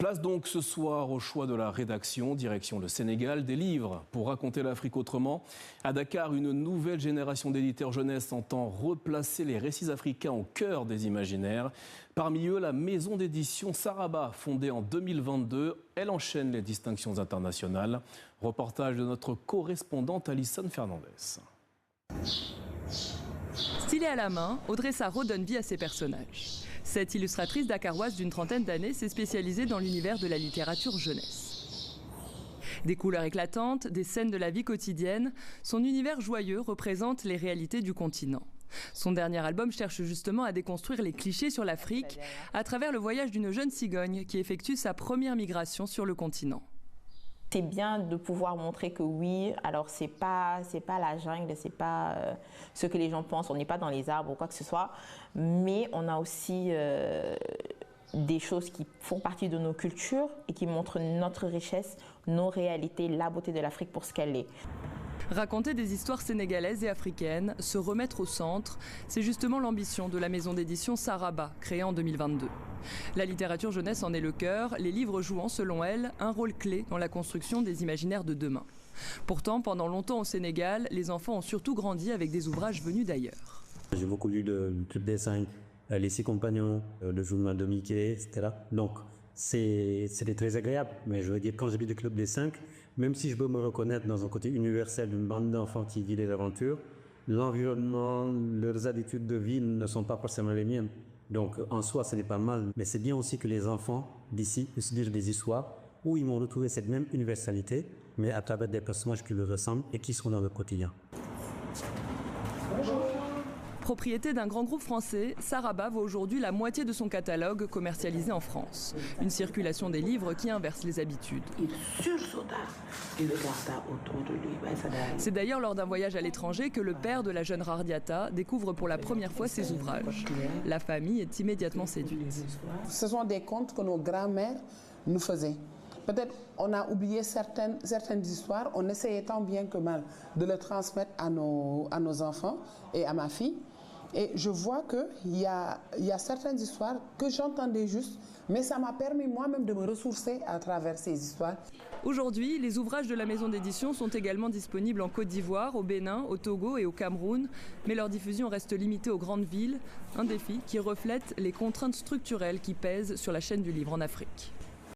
Place donc ce soir au choix de la rédaction, direction le Sénégal, des livres pour raconter l'Afrique autrement. À Dakar, une nouvelle génération d'éditeurs jeunesse entend replacer les récits africains au cœur des imaginaires. Parmi eux, la maison d'édition Saraba, fondée en 2022. Elle enchaîne les distinctions internationales. Reportage de notre correspondante Alison Fernandez. Stylée à la main, Audrey Sarraud donne vie à ses personnages. Cette illustratrice dakaroise d'une trentaine d'années s'est spécialisée dans l'univers de la littérature jeunesse. Des couleurs éclatantes, des scènes de la vie quotidienne, son univers joyeux représente les réalités du continent. Son dernier album cherche justement à déconstruire les clichés sur l'Afrique à travers le voyage d'une jeune cigogne qui effectue sa première migration sur le continent. C'est bien de pouvoir montrer que oui, alors c'est pas la jungle, c'est pas ce que les gens pensent, on n'est pas dans les arbres ou quoi que ce soit, mais on a aussi des choses qui font partie de nos cultures et qui montrent notre richesse, nos réalités, la beauté de l'Afrique pour ce qu'elle est. Raconter des histoires sénégalaises et africaines, se remettre au centre, c'est justement l'ambition de la maison d'édition Saraba, créée en 2022. La littérature jeunesse en est le cœur, les livres jouant, selon elle, un rôle clé dans la construction des imaginaires de demain. Pourtant, pendant longtemps au Sénégal, les enfants ont surtout grandi avec des ouvrages venus d'ailleurs. J'ai beaucoup lu le Club des 5, Les 6 compagnons, le journal de Mickey, etc. Donc, c'était très agréable. Mais je veux dire, quand j'ai lu le Club des 5, même si je peux me reconnaître dans un côté universel d'une bande d'enfants qui vit des aventures, l'environnement, leurs habitudes de vie ne sont pas forcément les miennes. Donc en soi, ce n'est pas mal. Mais c'est bien aussi que les enfants d'ici puissent lire des histoires où ils vont retrouver cette même universalité, mais à travers des personnages qui leur ressemblent et qui sont dans leur quotidien. Propriété d'un grand groupe français, Saraba vaut aujourd'hui la moitié de son catalogue commercialisé en France. Une circulation des livres qui inverse les habitudes. Il sursauta, il regarda autour de lui. C'est d'ailleurs lors d'un voyage à l'étranger que le père de la jeune Rardiata découvre pour la première fois ses ouvrages. La famille est immédiatement séduite. Ce sont des contes que nos grands-mères nous faisaient. Peut-être on a oublié certaines histoires, on essayait tant bien que mal de les transmettre à nos enfants et à ma fille. Et je vois qu'il y a certaines histoires que j'entendais juste, mais ça m'a permis moi-même de me ressourcer à travers ces histoires. Aujourd'hui, les ouvrages de la maison d'édition sont également disponibles en Côte d'Ivoire, au Bénin, au Togo et au Cameroun, mais leur diffusion reste limitée aux grandes villes, un défi qui reflète les contraintes structurelles qui pèsent sur la chaîne du livre en Afrique.